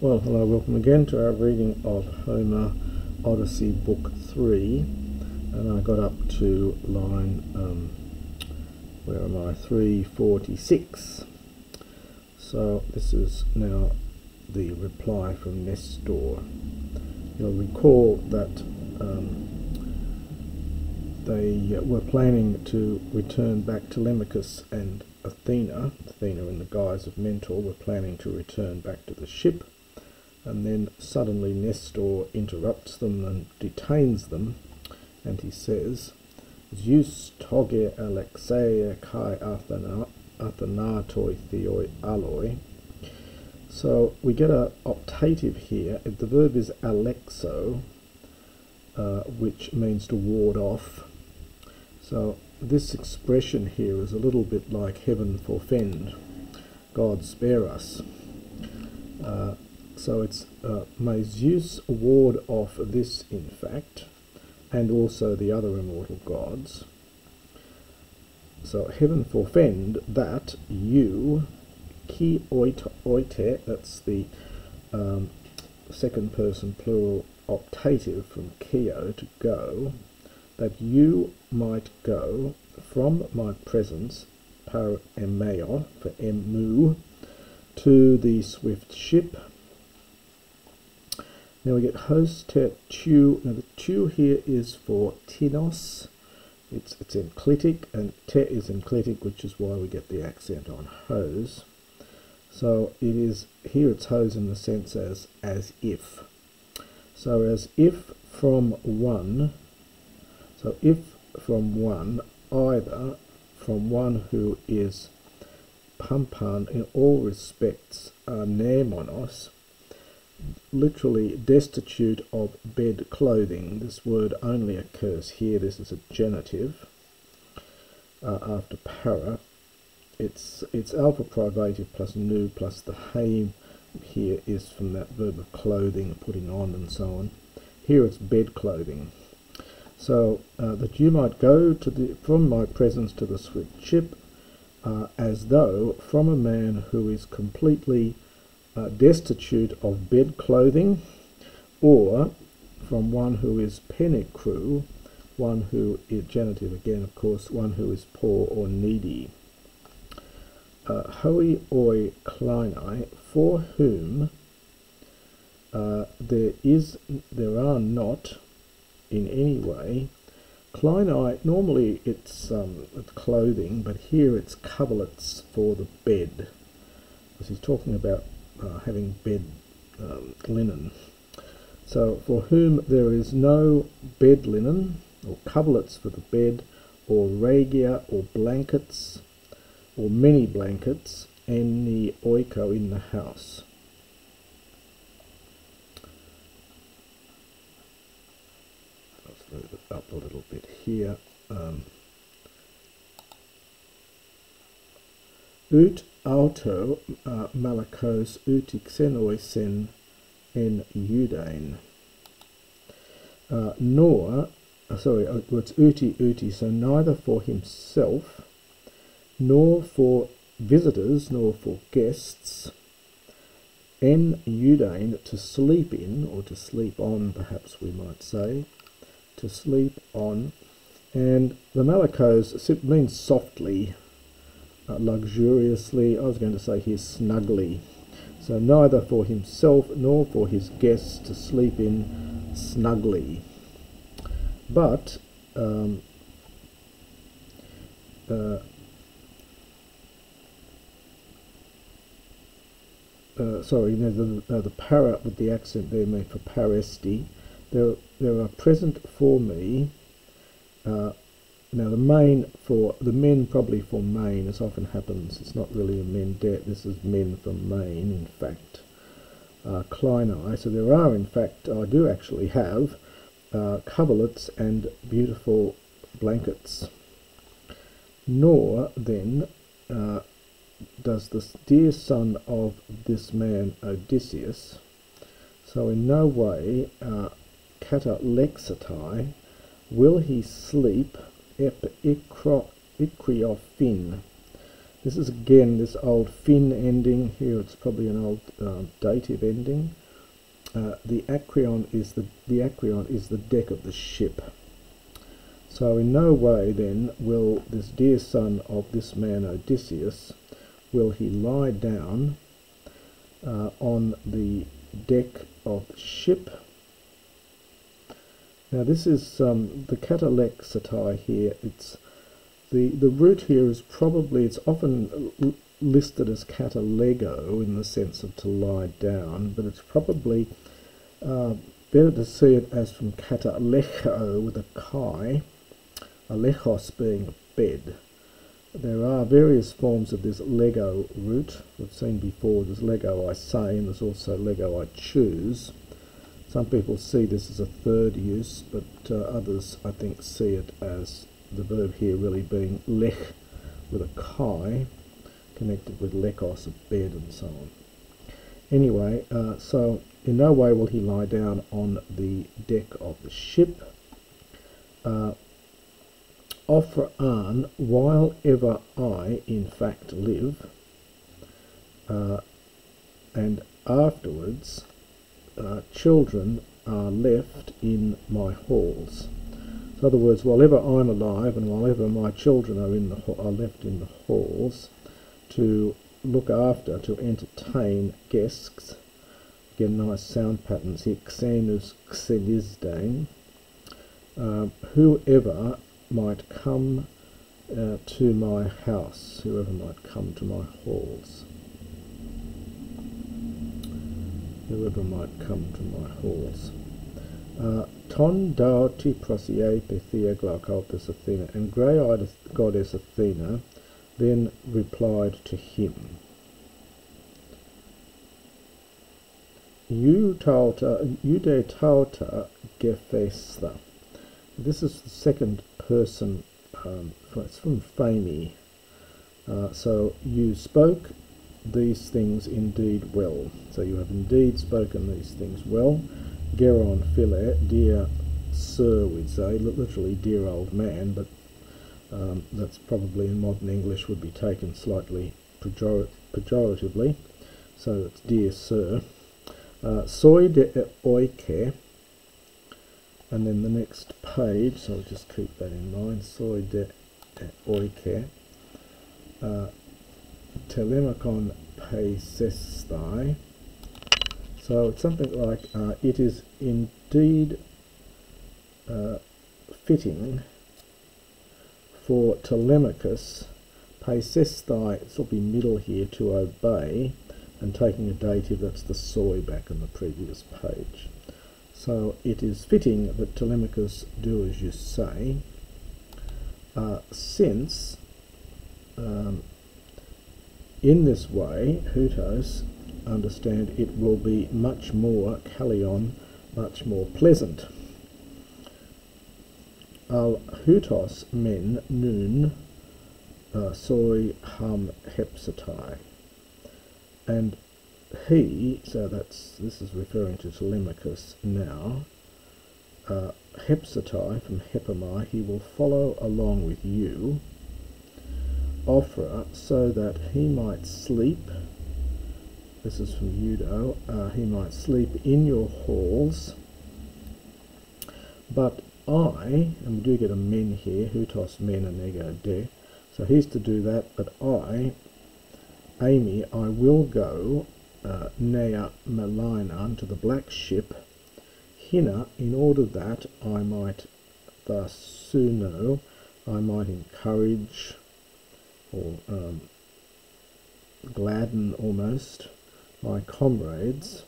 Well, hello, welcome again to our reading of Homer Odyssey Book 3, and I got up to line, where am I, 346. So this is now the reply from Nestor. You'll recall that they were planning to return back. Telemachos and Athena in the guise of Mentor, were planning to return back to the ship. And then suddenly Nestor interrupts them and detains them, and he says, Zeus toge Alexeia kai Athenatoi theoi aloi. So we get a optative here. The verb is alexo, which means to ward off. So this expression here is a little bit like heaven forfend, God spare us. So it's may Zeus ward off this, in fact, and also the other immortal gods. So heaven forfend that you, ki oite, that's the second person plural optative from kio, to go, that you might go from my presence, par emeo, for emu, to the swift ship. Now we get hos te tu. Now the tu here is for tinos. It's enclitic, and te is enclitic, which is why we get the accent on hos. So it is here. It's hos in the sense as if. So as if from one. So if from one, either from one who is pampan in all respects nemonos, literally destitute of bed clothing. This word only occurs here. This is a genitive after para. It's alpha privative plus nu plus the haim here is from that verb of clothing, putting on and so on. Here it's bed clothing. So that you might go to from my presence to the swift ship, as though from a man who is completely destitute of bed clothing, or from one who is penecru, one who is genitive again, of course, one who is poor or needy. Hoi oi kleinai, for whom there are not in any way. Kleinai, normally it's clothing, but here it's coverlets for the bed, because he's talking about having bed linen. So for whom there is no bed linen, or coverlets for the bed, or regia, or blankets, or many blankets, any oiko in the house. Let's move it up a little bit here. Ut auto malakos utixenoisen en Judain. It's uti, so neither for himself, nor for visitors, nor for guests, en Judain, to sleep in, or to sleep on, perhaps we might say, to sleep on. And the malakos means softly, luxuriously. I was going to say here snugly. So neither for himself nor for his guests to sleep in snugly. But the para with the accent there meant for paresti. There are present for me. Now the men probably for main, as often happens. It's not really a mendet. This is men from main, in fact. Kleinai. So there are, in fact, I do actually have coverlets and beautiful blankets. Nor then does the dear son of this man Odysseus. So in no way kata lexatai will he sleep ep ikriofin, This is again this old fin ending. Here it's probably an old dative ending. The acreon is the deck of the ship. So in no way then will this dear son of this man Odysseus, will he lie down on the deck of the ship. Now this is the Telemachos here. It's the root here is probably, it's often listed as katalego in the sense of to lie down, but it's probably better to see it as from katalecho with a chi, alechos being a bed. There are various forms of this lego root. We've seen before there's lego I say, and there's also lego I choose. Some people see this as a third use, but others I think see it as the verb here really being lech with a chi, connected with lekos, a bed, and so on. Anyway, so in no way will he lie down on the deck of the ship. Offer while ever I in fact live, and afterwards children are left in my halls. In other words, while ever I'm alive and while ever my children are left in the halls to look after, to entertain guests. Again, nice sound patterns here. Xenus, xenisdain. Whoever might come to my house, whoever might come to my halls. Whoever might come to my halls. Ton dauti prosie Pythia glaucopis Athena, and grey-eyed goddess Athena then replied to him, Eude tauta gefesta. This is the second person, it's from Phamy. So you spoke these things indeed well. So you have indeed spoken these things well. Geron phile, dear sir, we'd say, literally dear old man, but that's probably in modern English would be taken slightly pejoratively. So it's dear sir. Soi de oike, and then the next page, so I'll just keep that in mind, soi de oike, telemachon paisestai. So it's something like, it is indeed fitting for Telemachos, paisestai, this will be middle here, to obey, and taking a dative, that's the soi back on the previous page. So it is fitting that Telemachos do as you say, since in this way, hutos, understand it will be much more kalion, much more pleasant. Al hutos men nun soi ham hepsatai. And he, so this is referring to Telemachos now, hepsatai from hepamai, he will follow along with you, Ophrah, so that he might sleep, this is from Eudo, he might sleep in your halls, but I, and we do get a men here, hutos men and ego de, so he's to do that, but I, Amy, I will go Nea Melina to the black ship, Hina, in order that I might thasuno, I might encourage, or gladden almost, my comrades,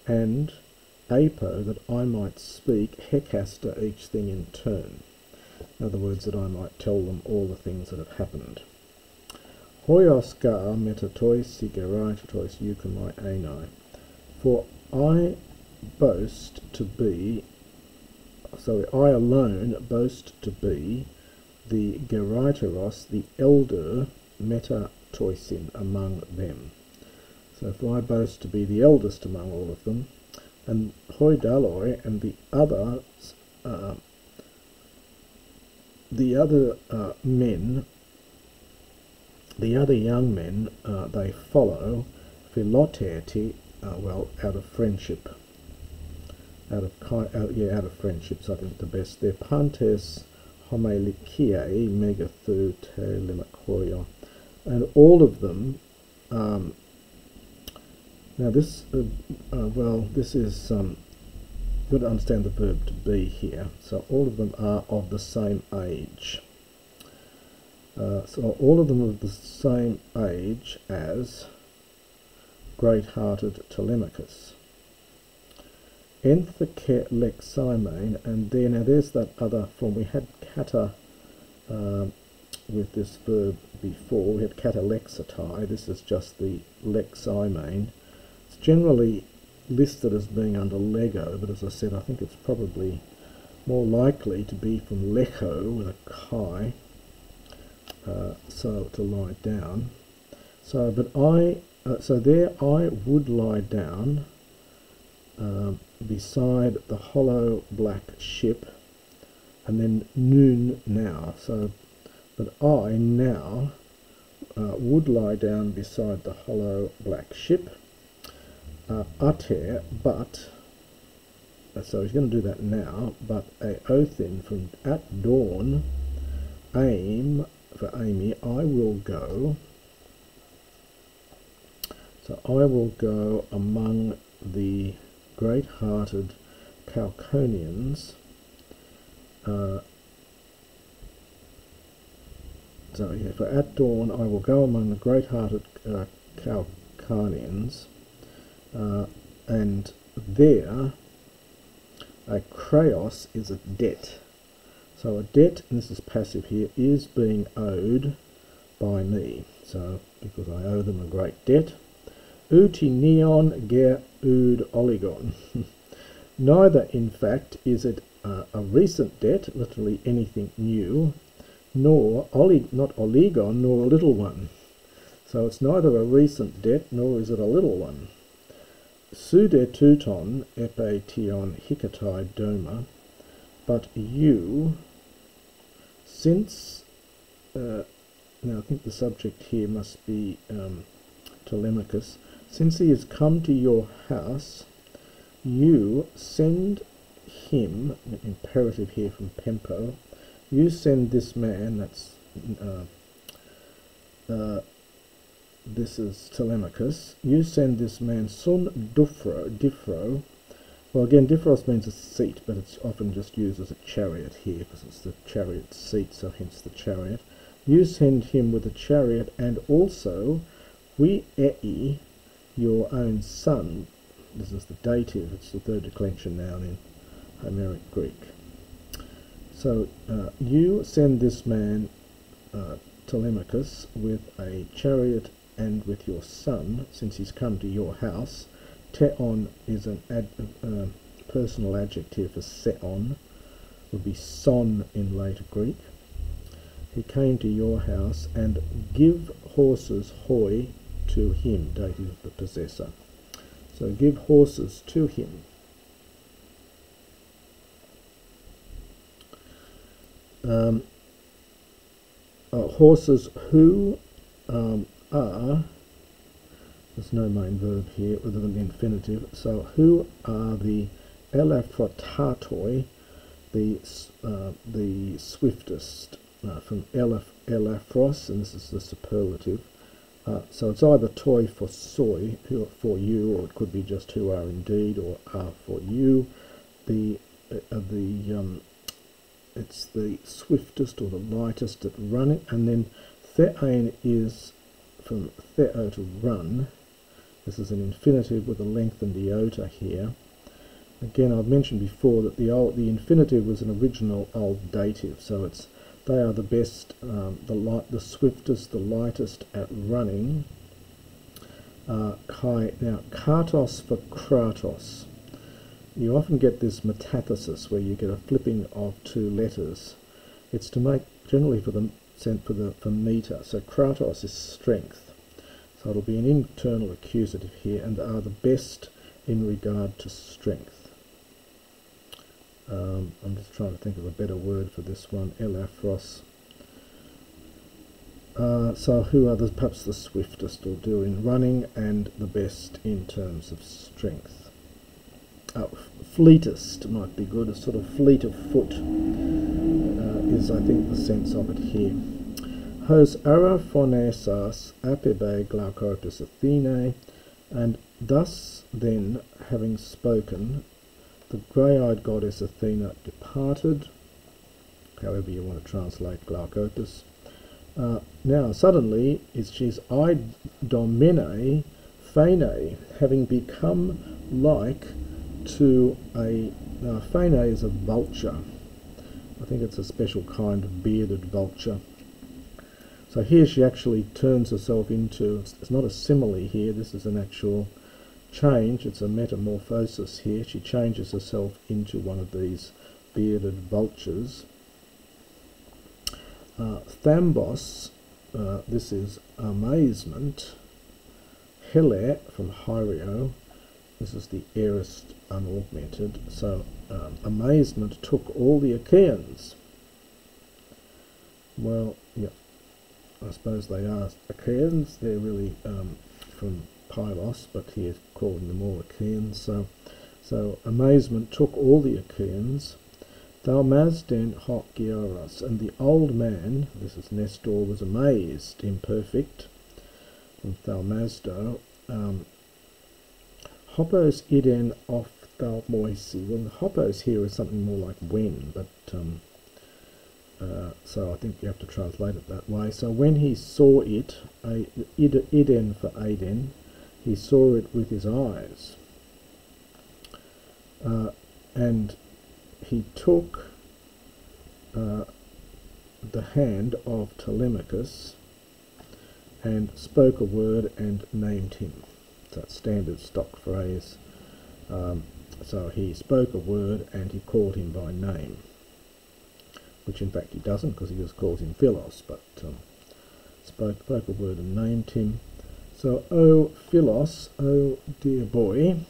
and apo, that I might speak hecasta, each thing in turn. In other words, that I might tell them all the things that have happened. Hoios ga metatois sigeritois eukamai anai. For I boast to be, sorry, I alone boast to be the geritoros, the elder metatoisin among them. So if I boast to be the eldest among all of them, and hoidaloi and the other men the other young men, they follow philoteti, well, out of friendship. Out of friendships, I think the best. They're pantes homelikiae megathu telemachoria, and all of them. Now this, this is got to understand the verb to be here. So all of them are of the same age. So all of them are of the same age as great-hearted Telemachos. Entheke leximane, and there, now there's that other form. We had kata with this verb before. We had katalexatai. This is just the leximane. It's generally listed as being under lego, but as I said, I think it's probably more likely to be from lecho with a chi, so to lie down. So, but so there I would lie down beside the hollow black ship, and then noon now. So, but I now would lie down beside the hollow black ship. Ater, but, so he's going to do that now, but a othin from at dawn, aim, for Amy, I will go, so I will go among the great-hearted Chalconians, so yeah, for at dawn I will go among the great-hearted Chalconians, and there a kreos is a debt. So a debt, and this is passive here, is being owed by me. So because I owe them a great debt. Uti neon ger ud oligon. Neither, in fact, is it a recent debt, literally anything new, nor not oligon, nor a little one. So it's neither a recent debt, nor is it a little one. Sude tuton epetion hikatai doma, but you, since, now I think the subject here must be Telemachos, since he has come to your house, you send him, imperative here from Pempo, you send this man, that's this is Telemachos, you send this man sun difro. Well, again, difros means a seat, but it's often just used as a chariot here because it's the chariot seat, so hence the chariot. You send him with a chariot, and also we ei, your own son. This is the dative, it's the third declension noun in Homeric Greek. So you send this man Telemachos with a chariot and with your son, since he's come to your house. Teon is an personal adjective for seon, would be son in later Greek. He came to your house, and give horses hoi to him, dative of the possessor. So give horses to him. Horses who are, there's no main verb here other than the infinitive, so who are the elaphotatoi, the swiftest, from elaphros, and this is the superlative. So it's either toi for soi, who for you, or it could be just who are indeed, or are for you. It's the swiftest or the lightest at running, and then theain is from theo to run. This is an infinitive with a lengthened iota here. Again, I've mentioned before that the infinitive was an original old dative, so they are the best, the swiftest, the lightest at running. Now, kartos for kratos. You often get this metathesis where you get a flipping of two letters. It's to make generally for meter. So kratos is strength. So it'll be an internal accusative here, and are the best in regard to strength. I'm just trying to think of a better word for this one. Elaphros. So who are perhaps the swiftest will do in running and the best in terms of strength. Fleetest might be good, a sort of fleet of foot is I think the sense of it here. Hos araphonesas apebe glaucopis Athenae, and thus then, having spoken, the grey-eyed goddess Athena departed, however you want to translate glaucopis. Now suddenly she's eidomene phane, having become like to a phane is a vulture. I think it's a special kind of bearded vulture. So here she actually turns herself into, it's not a simile here, this is an actual change, it's a metamorphosis here. She changes herself into one of these bearded vultures. Thambos, this is amazement. Hele from Hyrio, this is the aorist unaugmented. So amazement took all the Achaeans. Well, yeah, I suppose they are Achaeans. They're really from Pylos, but he's calling them all Achaeans. So amazement took all the Achaeans. Thalmasden hoc Gioras, and the old man, this is Nestor, was amazed, imperfect, from Thalmasdo. Hopos iden ophthalmoisi. Well, the hopos here is something more like when, but so I think you have to translate it that way. So when he saw it, iden for aiden, he saw it with his eyes. And he took the hand of Telemachos and spoke a word and named him. That's standard stock phrase. So he spoke a word and he called him by name, which in fact he doesn't, because he just calls him Philos, but spoke a word and named him. So, O Philos, O dear boy,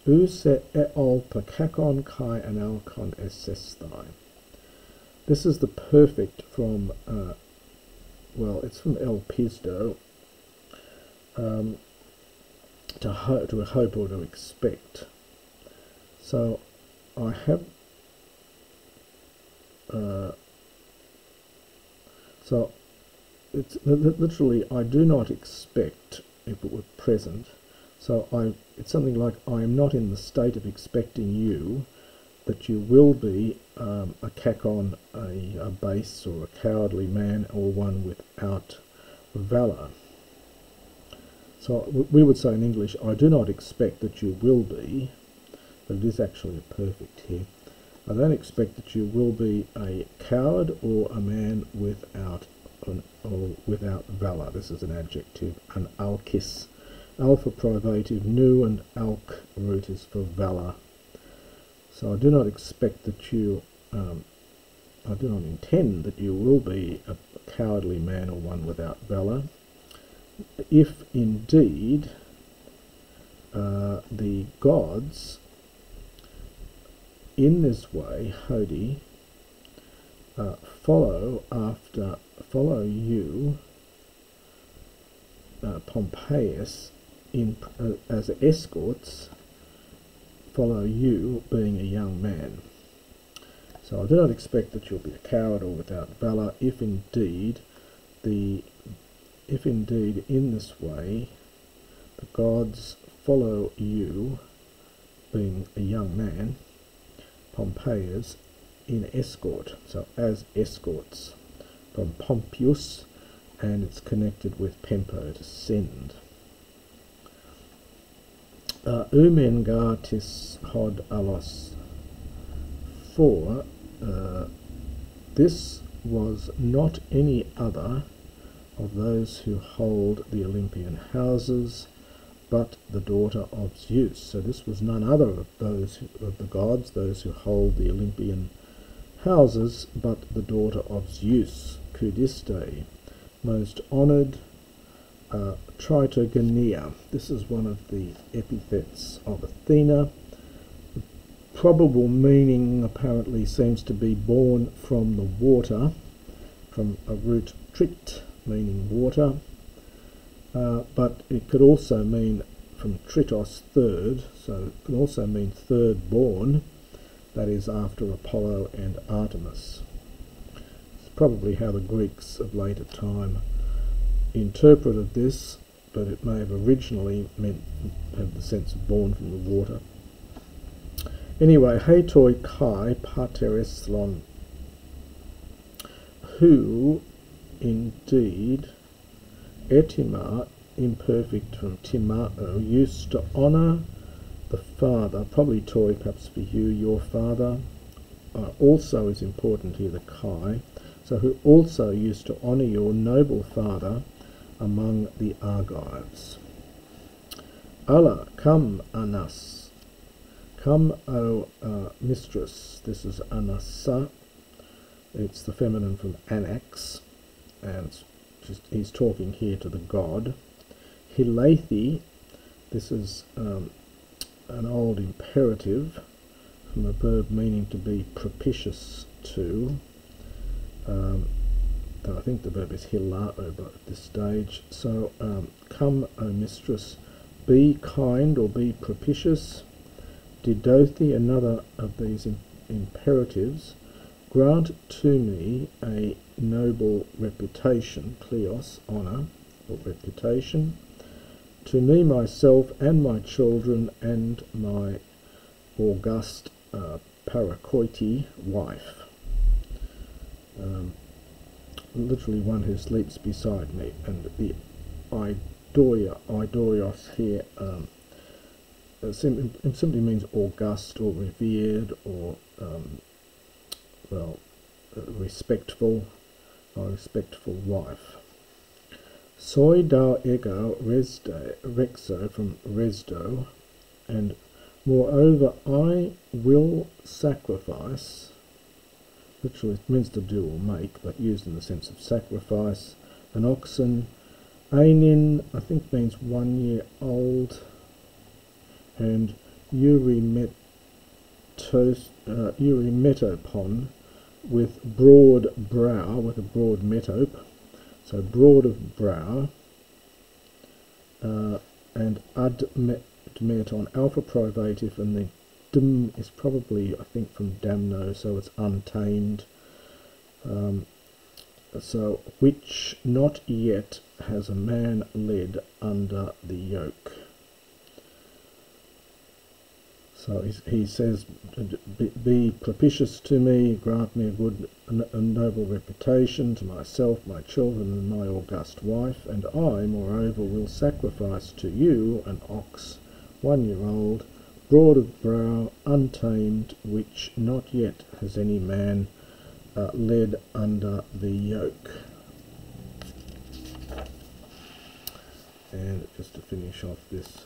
use eol pakakon kai analkon esesthai. This is the perfect from, well, it's from El Pisdo, to hope or to expect. So I have, so it's literally, I do not expect, if it were present. So it's something like, I am not in the state of expecting you, that you will be a kakon, a base or a cowardly man, or one without valour. So we would say in English, I do not expect that you will be, but it is actually a perfect here. I don't expect that you will be a coward or a man without valour. This is an adjective, an alkis. Al for privative, nu, and alk root is for valour. So I do not expect that you, I do not intend that you will be a cowardly man or one without valour, if indeed the gods in this way, Hodi, follow you, Pompeius, as escorts, follow you being a young man. So I do not expect that you'll be a coward or without valour, if indeed in this way the gods follow you being a young man, Pompeius, in escort, so as escorts, from Pompeius, and it's connected with Pempo, to send. Umengatis hod alos, for this was not any other of those who hold the Olympian houses, but the daughter of Zeus. So this was none other of those of the gods, those who hold the Olympian houses, but the daughter of Zeus, Kudiste, most honoured, Tritogonia. This is one of the epithets of Athena. The probable meaning apparently seems to be born from the water, from a root trit, meaning water, but it could also mean from tritos, third, so it can also mean third born, that is after Apollo and Artemis. It's probably how the Greeks of later time interpreted this, but it may have originally meant have the sense of born from the water. Anyway, hetoi kai patereslon, who indeed etima, imperfect from timao, used to honour the father, probably toi perhaps for you, your father, also is important here, the kai, so who also used to honour your noble father among the Argives. Allah, come anas, come O mistress, this is anasa, it's the feminine from anax, and he's talking here to the god. Hilathi, this is an old imperative from a verb meaning to be propitious to. I think the verb is hilao at this stage. So come, O mistress, be kind or be propitious. Didothi, another of these imperatives, grant to me a noble reputation, kleos, honour or reputation, to me myself and my children and my august parakoiti wife. Literally one who sleeps beside me, and the idorios here simply means august or revered or respectful, or respectful wife. Soi dao ego rexo from resdo, and moreover I will sacrifice, literally it means to do or make, but used in the sense of sacrifice, an oxen, ainin I think means 1 year old, and urimetopon with broad brow, with a broad metope, so broad of brow, and admet on alpha privative, and the dim is probably I think from damno, so it's untamed, so which not yet has a man led under the yoke. So he says, be propitious to me, grant me a noble reputation, to myself, my children, and my august wife, and I, moreover, will sacrifice to you an ox, 1 year old, broad of brow, untamed, which not yet has any man led under the yoke. And just to finish off this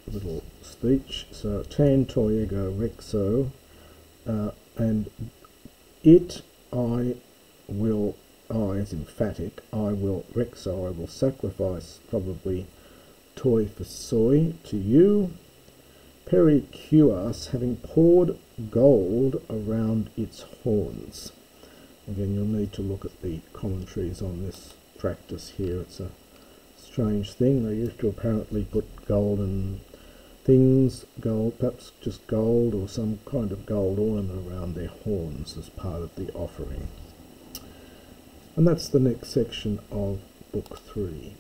little speech, so tan toiego rexo, and it I is emphatic, I will rexo, I will sacrifice, probably toi for soy, to you, pericuas, having poured gold around its horns. Again, you'll need to look at the commentaries on this practice here. It's a strange thing. They used to apparently put golden things, gold, perhaps just gold or some kind of gold ornament around their horns as part of the offering. And that's the next section of Book 3.